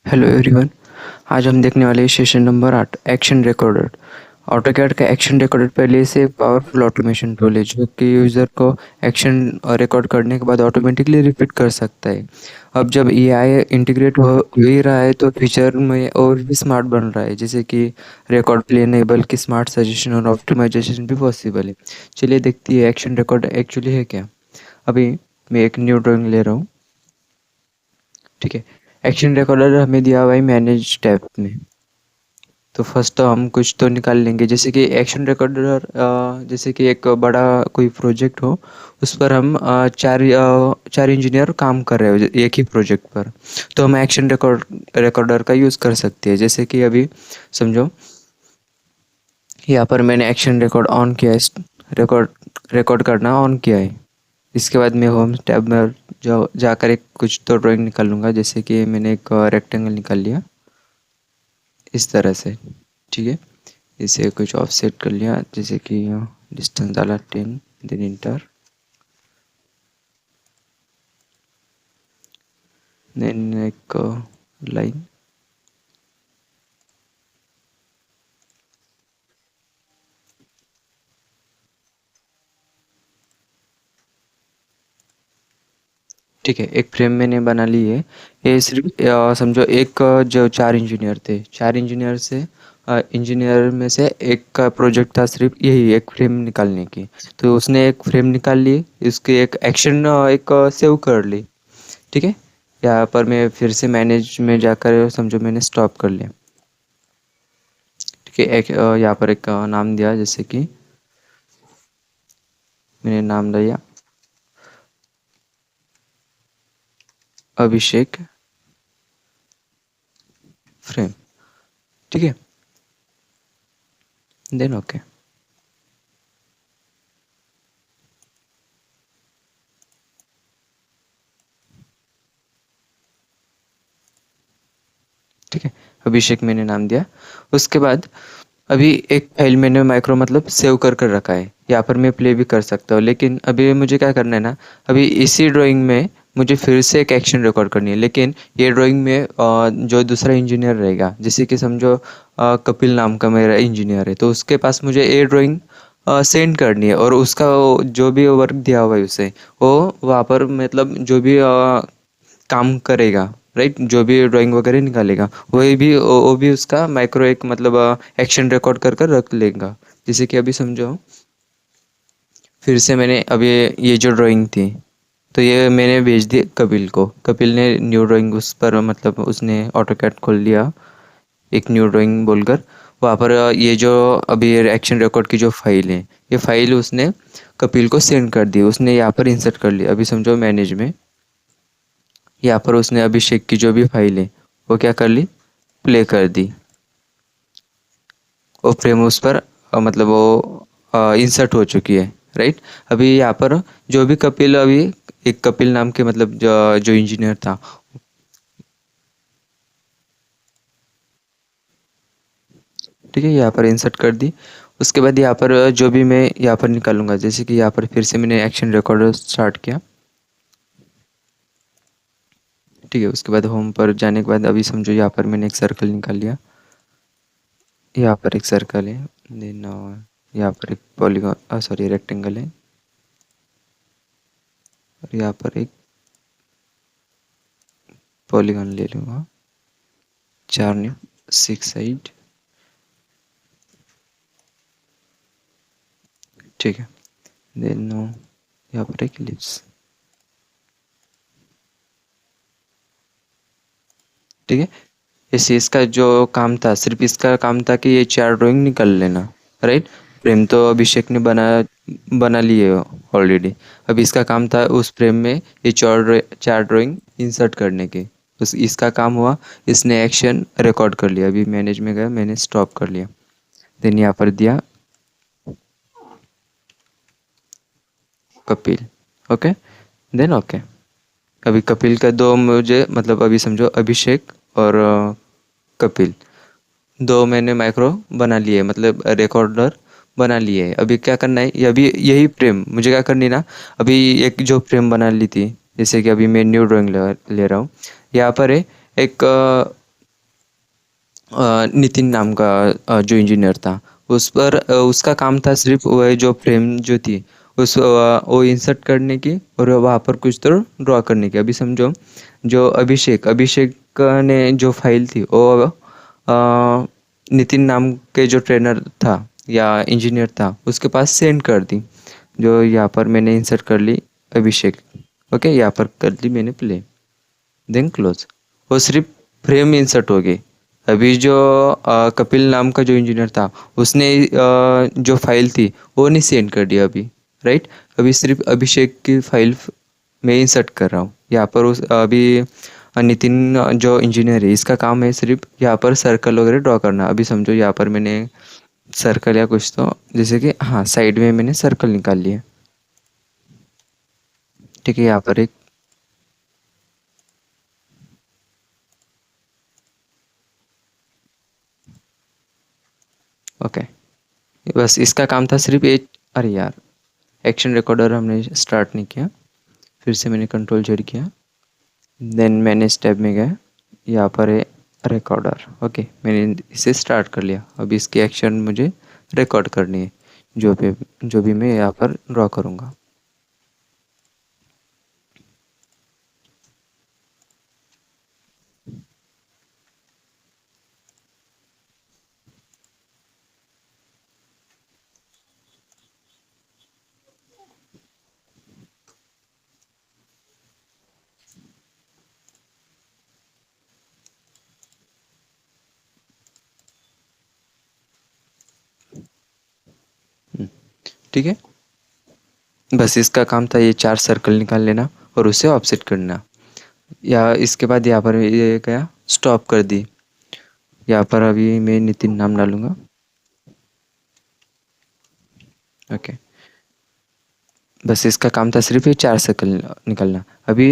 Hello everyone. आज हम देखने वाले हैं session number 8 action recorder. AutoCAD का एक्शन रिकॉर्डर पहले से एक पावरफुल ऑटोमेशन टूल है जो कि यूज़र को एक्शन रिकॉर्ड करने के बाद ऑटोमेटिकली रिपीट कर सकता है। अब जब एआई इंटीग्रेट हो ही रहा है तो फीचर में और भी स्मार्ट बन रहा है, जैसे कि रिकॉर्ड प्ले नहीं बल्कि स्मार्ट सजेशन और ऑप्टिमाइजेशन भी पॉसिबल है। चलिए देखती है एक्शन रिकॉर्ड एक्चुअली है क्या। अभी मैं एक न्यू ड्राइंग ले रहा हूँ। ठीक है। एक्शन रिकॉर्डर हमें दिया हुआ है मैनेज टैब में। तो फर्स्ट तो हम कुछ तो निकाल लेंगे, जैसे कि एक्शन रिकॉर्डर, जैसे कि एक बड़ा कोई प्रोजेक्ट हो, उस पर हम चार इंजीनियर काम कर रहे हो एक ही प्रोजेक्ट पर। तो हम एक्शन रिकॉर्डर का यूज़ कर सकते हैं। जैसे कि अभी समझो यहाँ पर मैंने एक्शन रिकॉर्ड ऑन किया है, रिकॉर्ड रिकॉर्ड करना ऑन किया है। इसके बाद मैं होम टैब में जाकर एक कुछ तो ड्राइंग निकाल लूँगा, जैसे कि मैंने एक रेक्टेंगल निकाल लिया इस तरह से। ठीक है। इसे कुछ ऑफसेट कर लिया, जैसे कि डिस्टेंस डाला 10, देन इंटर, देन एक लाइन। ठीक है, एक फ्रेम मैंने बना ली है। ये सिर्फ समझो एक जो चार इंजीनियर थे, चार इंजीनियर से इंजीनियर में से एक का प्रोजेक्ट था सिर्फ यही एक फ्रेम निकालने की। तो उसने एक फ्रेम निकाल ली, इसकी एक एक्शन एक सेव कर ली। ठीक है। यहाँ पर मैं फिर से मैनेज में जाकर समझो मैंने स्टॉप कर लिया। ठीक है। एक यहाँ पर एक नाम दिया, जैसे कि मैंने नाम दिया अभिषेक फ्रेम। ठीक है। Then okay. ठीक है, अभिषेक मैंने नाम दिया। उसके बाद अभी एक फाइल मैंने माइक्रो मतलब सेव कर कर रखा है, यहाँ पर मैं प्ले भी कर सकता हूँ। लेकिन अभी मुझे क्या करना है ना, अभी इसी ड्राइंग में मुझे फिर से एक एक्शन रिकॉर्ड करनी है। लेकिन ये ड्राइंग में जो दूसरा इंजीनियर रहेगा, जैसे कि समझो कपिल नाम का मेरा इंजीनियर है, तो उसके पास मुझे ये ड्राइंग सेंड करनी है और उसका जो भी वर्क दिया हुआ है उसे वो वहाँ पर मतलब जो भी काम करेगा, राइट, जो भी ड्राइंग वगैरह निकालेगा वो भी उसका माइक्रो एक मतलब एक्शन रिकॉर्ड कर कर रख लेगा। जैसे कि अभी समझो फिर से मैंने अभी ये जो ड्राइंग थी, तो ये मैंने भेज दी कपिल को। कपिल ने न्यू ड्राइंग उस पर मतलब उसने ऑटोकैड खोल लिया एक न्यू ड्राइंग बोलकर। वहाँ पर ये जो अभी एक्शन रिकॉर्ड की जो फाइल है, ये फाइल उसने कपिल को सेंड कर दी, उसने यहाँ पर इंसर्ट कर लिया। अभी समझो मैनेज में यहाँ पर उसने अभिषेक की जो भी फाइल है वो क्या कर ली, प्ले कर दी। वो फ्रेम उस पर मतलब वो इंसर्ट हो चुकी है, राइट। अभी यहाँ पर जो भी कपिल अभी एक कपिल नाम के मतलब जो इंजीनियर था। ठीक है, यहाँ पर इंसर्ट कर दी। उसके बाद यहाँ पर जो भी मैं यहाँ पर निकालूंगा, जैसे कि यहाँ पर फिर से मैंने एक्शन रिकॉर्डर स्टार्ट किया। ठीक है। उसके बाद होम पर जाने के बाद अभी समझो यहाँ पर मैंने एक सर्कल निकाल लिया। यहाँ पर एक सर्कल है, देन यहाँ पर एक पॉलीगॉन सॉरी रेक्टेंगल है, और यहाँ पर एक पॉलीगॉन ले लूँगा, चार न्यू 6 साइड। ठीक है। देन यहाँ पर एक इलिप्स। ठीक है। ऐसे इसका जो काम था, सिर्फ इसका काम था कि ये चार ड्राइंग निकल लेना, राइट। फ्रेम तो अभिषेक ने बना बना लिए ऑलरेडी। अब इसका काम था उस फ्रेम में ये चार ड्राइंग इंसर्ट करने के। उस इसका काम हुआ, इसने एक्शन रिकॉर्ड कर लिया। अभी मैनेज में गया, मैंने स्टॉप कर लिया। देन यहाँ पर दिया कपिल। ओके। Then okay. अभी कपिल का दो मुझे मतलब अभी समझो अभिषेक और कपिल दो मैंने माइक्रो बना लिए, मतलब रिकॉर्डर बना लिए है। अभी क्या करना है, ये अभी यही फ्रेम मुझे क्या करनी ना, अभी एक जो फ्रेम बना ली थी, जैसे कि अभी मैं न्यू ड्राइंग ले रहा हूँ। यहाँ पर है एक नितिन नाम का जो इंजीनियर था, उस पर उसका काम था सिर्फ वो जो फ्रेम जो थी वो इंसर्ट करने की और वहाँ पर कुछ तो ड्रॉ करने की। अभी समझो, जो अभिषेक अभिषेक ने जो फाइल थी वो नितिन नाम के जो ट्रेनर था या इंजीनियर था उसके पास सेंड कर दी। जो यहाँ पर मैंने इंसर्ट कर ली अभिषेक। ओके, यहाँ पर कर दी मैंने प्ले, देन क्लोज। वो सिर्फ फ्रेम इंसर्ट हो गई। अभी जो कपिल नाम का जो इंजीनियर था उसने जो फाइल थी वो नहीं सेंड कर दिया अभी, राइट। अभी सिर्फ अभिषेक की फाइल मैं इंसर्ट कर रहा हूँ यहाँ पर। उस अभी नितिन जो इंजीनियर है इसका काम है सिर्फ यहाँ पर सर्कल वगैरह ड्रॉ करना। अभी समझो यहाँ पर मैंने सर्कल या कुछ तो, जैसे कि हाँ साइड में मैंने सर्कल निकाल लिया। ठीक है, यहाँ पर एक ओके, बस इसका काम था सिर्फ एक। अरे यार, एक्शन रिकॉर्डर हमने स्टार्ट नहीं किया। फिर से मैंने कंट्रोल जेड किया, देन मैंने स्टेप में गया, यहाँ पर है रिकॉर्डर। ओके, मैंने इसे स्टार्ट कर लिया। अभी इसकी एक्शन मुझे रिकॉर्ड करनी है, जो भी मैं यहाँ पर ड्रॉ करूँगा। ठीक है, बस इसका काम था ये 4 सर्कल निकाल लेना और उसे ऑफसेट करना। या इसके बाद यहाँ पर ये क्या स्टॉप कर दी। यहाँ पर अभी मैं नितिन नाम डालूँगा। ओके, बस इसका काम था सिर्फ ये 4 सर्कल निकालना। अभी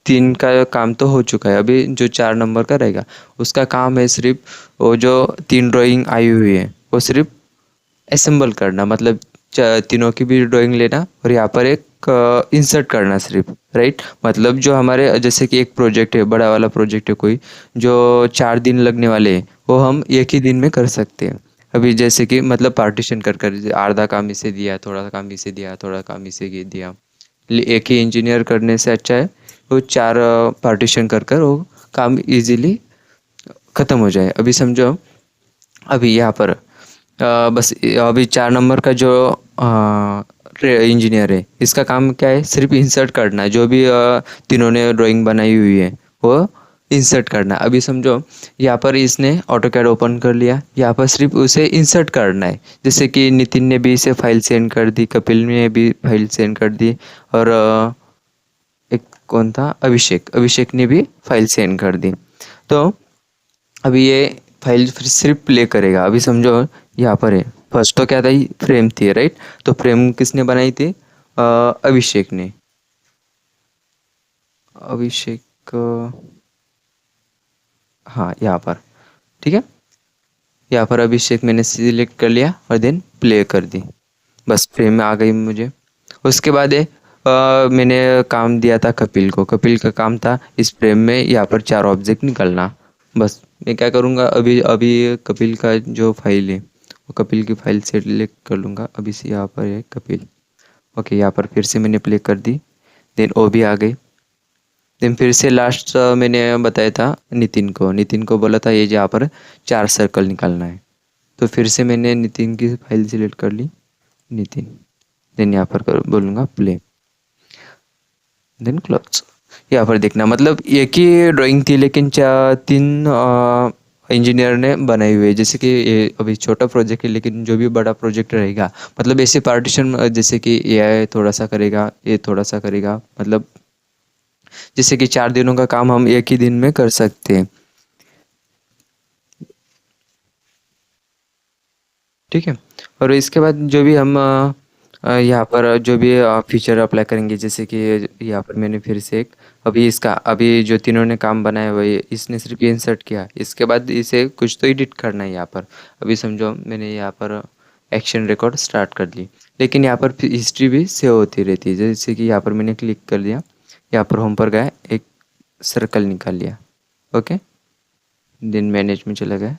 3 का काम तो हो चुका है, अभी जो 4 नंबर का रहेगा उसका काम है सिर्फ वो जो 3 ड्राइंग आई हुई है वो सिर्फ असेंबल करना। मतलब तीनों की भी ड्राइंग लेना और यहाँ पर एक इंसर्ट करना सिर्फ, राइट। मतलब जो हमारे जैसे कि एक प्रोजेक्ट है, बड़ा वाला प्रोजेक्ट है कोई, जो 4 दिन लगने वाले हैं वो हम एक ही दिन में कर सकते हैं। अभी जैसे कि मतलब पार्टीशन कर कर आधा काम इसे दिया, थोड़ा सा काम इसे दिया, थोड़ा काम इसे दिया। एक ही इंजीनियर करने से अच्छा है वो 4 पार्टीशन कर कर वो काम इजीली ख़त्म हो जाए। अभी समझो, अभी यहाँ पर बस अभी 4 नंबर का जो इंजीनियर है इसका काम क्या है, सिर्फ इंसर्ट करना है। जो भी तीनों ने ड्राइंग बनाई हुई है वो इंसर्ट करना है। अभी समझो, यहाँ पर इसने ऑटो कैड ओपन कर लिया, यहाँ पर सिर्फ उसे इंसर्ट करना है। जैसे कि नितिन ने भी इसे फाइल सेंड कर दी, कपिल ने भी फाइल सेंड कर दी, और एक कौन था, अभिषेक अभिषेक ने भी फाइल सेंड कर दी। तो अभी ये फाइल फिर सिर्फ प्ले करेगा। अभी समझो यहाँ पर है, फर्स्ट तो क्या था, फ्रेम थी, राइट। तो फ्रेम किसने बनाई थी, अभिषेक ने। अभिषेक हाँ यहाँ पर, ठीक है। यहाँ पर अभिषेक मैंने सिलेक्ट कर लिया और देन प्ले कर दी, बस फ्रेम में आ गई मुझे। उसके बाद मैंने काम दिया था कपिल को। कपिल का काम था इस फ्रेम में यहाँ पर 4 ऑब्जेक्ट निकालना। बस मैं क्या करूँगा, अभी अभी कपिल का जो फाइल है वो कपिल की फाइल सेलेक्ट कर लूँगा। अभी से यहाँ पर है कपिल। ओके, यहाँ पर फिर से मैंने प्ले कर दी, देन ओ भी आ गई। देन फिर से लास्ट मैंने बताया था नितिन को बोला था ये यहाँ पर 4 सर्कल निकालना है। तो फिर से मैंने नितिन की फाइल सिलेक्ट कर ली, नितिन, देन यहाँ पर बोलूँगा प्ले, देन क्लोज। यहाँ पर देखना, मतलब एक ही ड्राइंग थी लेकिन 3 इंजीनियर ने बनाई हुई है। जैसे कि ये अभी छोटा प्रोजेक्ट है लेकिन जो भी बड़ा प्रोजेक्ट रहेगा, मतलब ऐसे पार्टीशन, जैसे कि ये थोड़ा सा करेगा, ये थोड़ा सा करेगा, मतलब जैसे कि 4 दिनों का काम हम एक ही दिन में कर सकते हैं। ठीक है, और इसके बाद जो भी हम यहाँ पर जो भी फीचर अप्लाई करेंगे, जैसे कि यहाँ पर मैंने फिर से एक, अभी इसका अभी जो तीनों ने काम बनाया हुआ है इसने सिर्फ ये इंसर्ट किया, इसके बाद इसे कुछ तो एडिट करना है यहाँ पर। अभी समझो मैंने यहाँ पर एक्शन रिकॉर्ड स्टार्ट कर ली, लेकिन यहाँ पर हिस्ट्री भी सेव होती रहती है। जैसे कि यहाँ पर मैंने क्लिक कर दिया, यहाँ पर होम पर गया, एक सर्कल निकाल लिया। ओके, देन मैनेज में चला गया,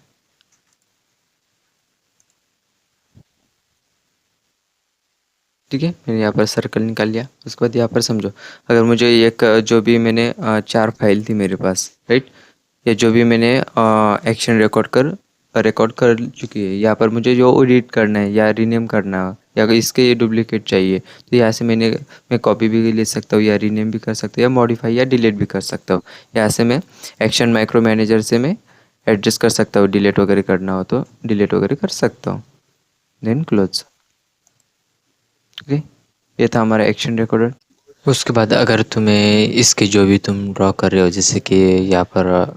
ठीक है, मैंने यहाँ पर सर्कल निकाल लिया। उसके बाद यहाँ पर समझो, अगर मुझे एक जो भी मैंने 4 फाइल थी मेरे पास, राइट, या जो भी मैंने एक्शन रिकॉर्ड कर चुकी है, यहाँ पर मुझे जो एडिट करना है या रीनेम करना है या इसके ये डुप्लीकेट चाहिए, तो यहाँ से मैं कॉपी भी ले सकता हूँ या रीनेम भी कर सकता हूँ या मॉडिफाई या डिलीट भी कर सकता हूँ। यहाँ से मैं एक्शन माइक्रो मैनेजर से मैं एडजस्ट कर सकता हूँ, डिलीट वगैरह करना हो तो डिलीट वगैरह कर सकता हूँ। Then close. ओके, ये था हमारा एक्शन रिकॉर्डर। उसके बाद अगर तुम्हें इसके जो भी तुम ड्रॉ कर रहे हो, जैसे कि यहाँ पर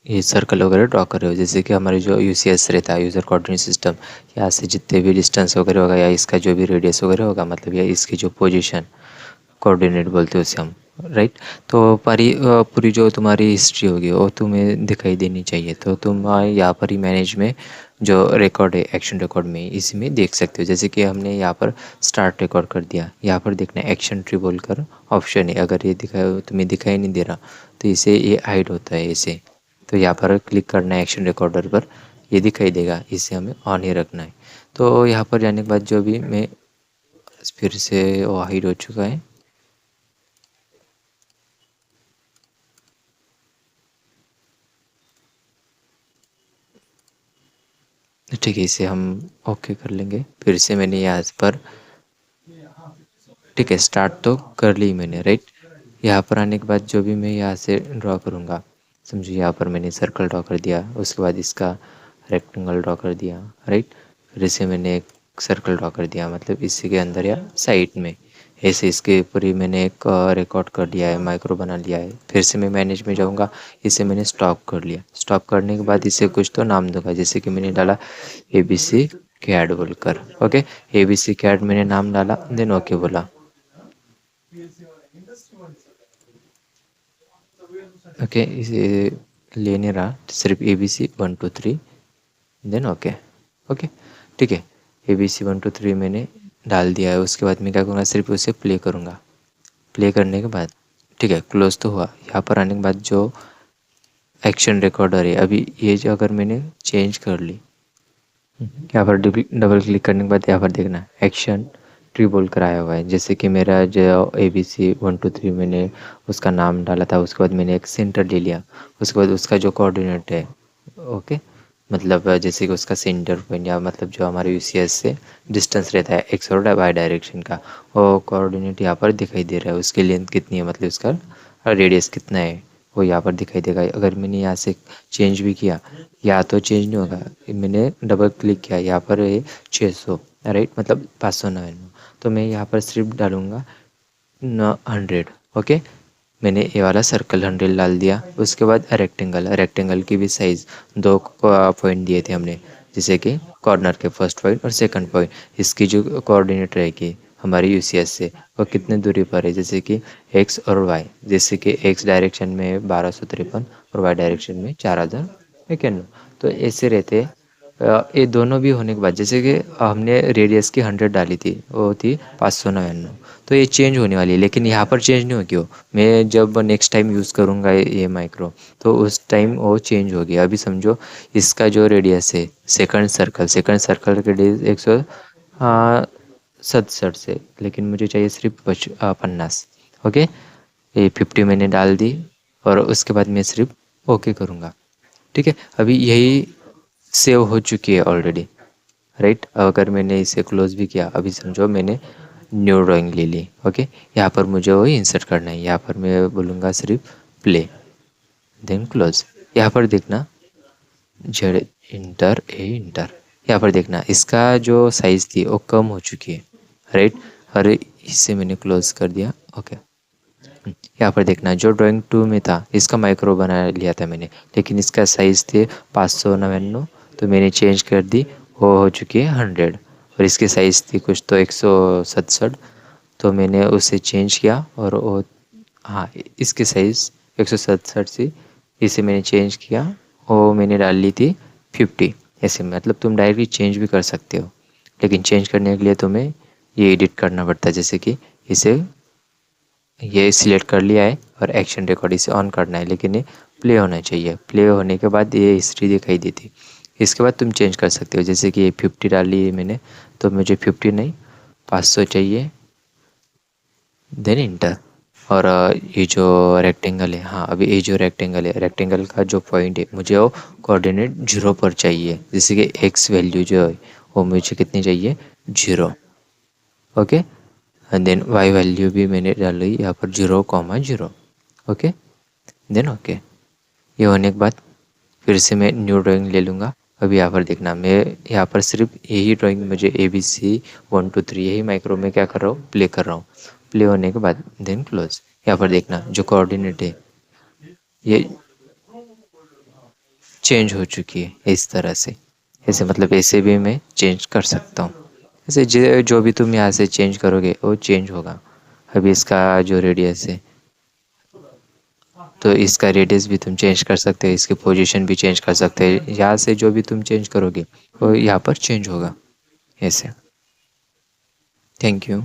ये सर्कल वगैरह ड्रॉ कर रहे हो, जैसे कि हमारे जो यूसीएस रहता है, यूज़र कोऑर्डिनेट सिस्टम, यहाँ से जितने भी डिस्टेंस वगैरह होगा या इसका जो भी रेडियस वगैरह होगा, मतलब या इसकी जो पोजीशन कोऑर्डिनेट बोलते हैं उसे हम, राइट। तो पूरी जो तुम्हारी हिस्ट्री होगी वो तुम्हें दिखाई देनी चाहिए। तो तुम यहाँ पर ही मैनेज में जो रिकॉर्ड है एक्शन रिकॉर्ड में इसी में देख सकते हो। जैसे कि हमने यहाँ पर स्टार्ट रिकॉर्ड कर दिया, यहाँ पर देखना एक्शन ट्री बोलकर ऑप्शन है, अगर ये तुम्हें दिखाई नहीं दे रहा तो इसे ये हाइड होता है इसे। तो यहाँ पर क्लिक करना है एक्शन रिकॉर्डर पर, ये दिखाई देगा, इसे हमें ऑन ही रखना है। तो यहाँ पर जाने के बाद जो भी मैं फिर से वो हाइड हो चुका है। ठीक है, इसे हम ओके कर लेंगे। फिर से मैंने यहाँ पर, ठीक है, स्टार्ट तो कर ली मैंने, राइट। यहाँ पर आने के बाद जो भी मैं यहाँ से ड्रॉ करूँगा, समझो यहाँ पर मैंने सर्कल ड्रॉ कर दिया, उसके बाद इसका रेक्टेंगल ड्रॉ कर दिया, राइट। फिर से मैंने एक सर्कल ड्रॉ कर दिया, मतलब इसी के अंदर या साइड में, ऐसे इसके ऊपर ही मैंने एक रिकॉर्ड कर लिया है, माइक्रो बना लिया है। फिर से मैं मैनेज में जाऊँगा, इसे मैंने स्टॉप कर लिया। स्टॉप करने के बाद इसे कुछ तो नाम दूंगा, जैसे कि मैंने डाला ABC कैड बोलकर, ओके। ABC कैड मैंने नाम डाला, देन ओके बोला, ओके। इसे लेने रहा सिर्फ ABC 1 2 3, देन ओके, ओके, ठीक है। ABC 1 2 3 मैंने डाल दिया है। उसके बाद मैं क्या करूँगा, सिर्फ उसे प्ले करूँगा। प्ले करने के बाद, ठीक है, क्लोज तो हुआ। यहाँ पर आने के बाद जो एक्शन रिकॉर्डर है, अभी ये जो अगर मैंने चेंज कर ली, यहाँ पर डबल क्लिक करने के बाद यहाँ पर देखना एक्शन ट्री बोल कर आया हुआ है। जैसे कि मेरा जो ABC 1 2 3 मैंने उसका नाम डाला था, उसके बाद मैंने एक सेंटर ले लिया। उसके बाद उसका जो कोऑर्डिनेट है, ओके, मतलब जैसे कि उसका सेंटर पॉइंट या मतलब जो हमारे यूसीएस से डिस्टेंस रहता है एक्स और वाई डायरेक्शन का, वो कोऑर्डिनेट यहाँ पर दिखाई दे रहा है। उसकी लेंथ कितनी है, मतलब उसका रेडियस कितना है, वो यहाँ पर दिखाई देगा। अगर मैंने यहाँ से चेंज भी किया, या तो चेंज नहीं होगा, मैंने डबल क्लिक किया, यहाँ पर है 600, राइट, मतलब 599। तो मैं यहाँ पर सिर्फ डालूँगा 100, ओके। मैंने ये वाला सर्कल 100 डाल दिया। उसके बाद रेक्टेंगल की भी साइज़ 2 पॉइंट दिए थे हमने, जैसे कि कॉर्नर के फर्स्ट पॉइंट और सेकंड पॉइंट। इसकी जो कोऑर्डिनेट रहेगी हमारी यूसीएस से, वो कितने दूरी पर है, जैसे कि एक्स और वाई। जैसे कि एक्स डायरेक्शन में 1253 और वाई डायरेक्शन में 4051। तो ऐसे रहते ये दोनों भी होने के बाद, जैसे कि हमने रेडियस की 100 डाली थी, वो थी 599। तो ये चेंज होने वाली है, लेकिन यहाँ पर चेंज नहीं होगी। वो मैं जब नेक्स्ट टाइम यूज़ करूँगा ये माइक्रो, तो उस टाइम वो चेंज हो गया। अभी समझो इसका जो रेडियस है सेकंड सर्कल के रेडियस 167 से, लेकिन मुझे चाहिए सिर्फ 50, ओके। ये 50 मैंने डाल दी और उसके बाद मैं सिर्फ ओके करूँगा, ठीक है। अभी यही सेव हो चुकी है ऑलरेडी, राइट। अगर मैंने इसे क्लोज भी किया, अभी समझो मैंने न्यू ड्राइंग ले ली, ओके। यहाँ पर मुझे वो इंसर्ट करना है, यहाँ पर मैं बोलूँगा सिर्फ प्ले, देन क्लोज। यहाँ पर देखना जेड इंटर यहाँ पर देखना इसका जो साइज़ थी वो कम हो चुकी है, राइट। और इसे मैंने क्लोज कर दिया, ओके। यहाँ पर देखना जो ड्राइंग 2 में था, इसका माइक्रो बना लिया था मैंने, लेकिन इसका साइज़ थे 599, तो मैंने चेंज कर दी, वो हो चुकी है 100। और इसकी साइज़ थी कुछ तो 167, तो मैंने उसे चेंज किया और वो, हाँ, इसकी साइज़ 167 से इसे मैंने चेंज किया, वो मैंने डाल ली थी 50। ऐसे मतलब तुम डायरेक्टली चेंज भी कर सकते हो, लेकिन चेंज करने के लिए तुम्हें ये एडिट करना पड़ता है। जैसे कि इसे ये सिलेक्ट कर लिया है और एक्शन रिकॉर्ड इसे ऑन करना है, लेकिन ये प्ले होना चाहिए। प्ले होने के बाद ये हिस्ट्री दिखाई देती। इसके बाद तुम चेंज कर सकते हो, जैसे कि ये 50 डाली है मैंने, तो मुझे 50 नहीं 500 चाहिए, देन इंटर। और ये जो रेक्टेंगल है, हाँ अभी ये जो रेक्टेंगल है, रेक्टेंगल का जो पॉइंट है मुझे वो कोऑर्डिनेट 0 पर चाहिए, जैसे कि एक्स वैल्यू जो है वो मुझे कितनी चाहिए, 0। Okay, and then Y value भी मैंने डाली यहाँ पर 0,0। Okay, then okay. ये होने के बाद फिर से मैं न्यू ड्राइंग ले लूँगा। अभी यहाँ पर देखना, मैं यहाँ पर सिर्फ यही ड्राइंग मुझे ABC 1 2 3 यही माइक्रो में क्या कर रहा हूँ, प्ले कर रहा हूँ। प्ले होने के बाद देन क्लोज। यहाँ पर देखना जो कोऑर्डिनेट है ये चेंज हो चुकी है इस तरह से। ऐसे मतलब ऐसे भी मैं चेंज कर सकता हूँ। ऐसे जो भी तुम यहाँ से चेंज करोगे वो चेंज होगा। अभी इसका जो रेडियस है तो इसका रेडियस भी तुम चेंज कर सकते हो, इसकी पोजीशन भी चेंज कर सकते हैं। यहाँ से जो भी तुम चेंज करोगे वो यहाँ पर चेंज होगा ऐसे। Thank you.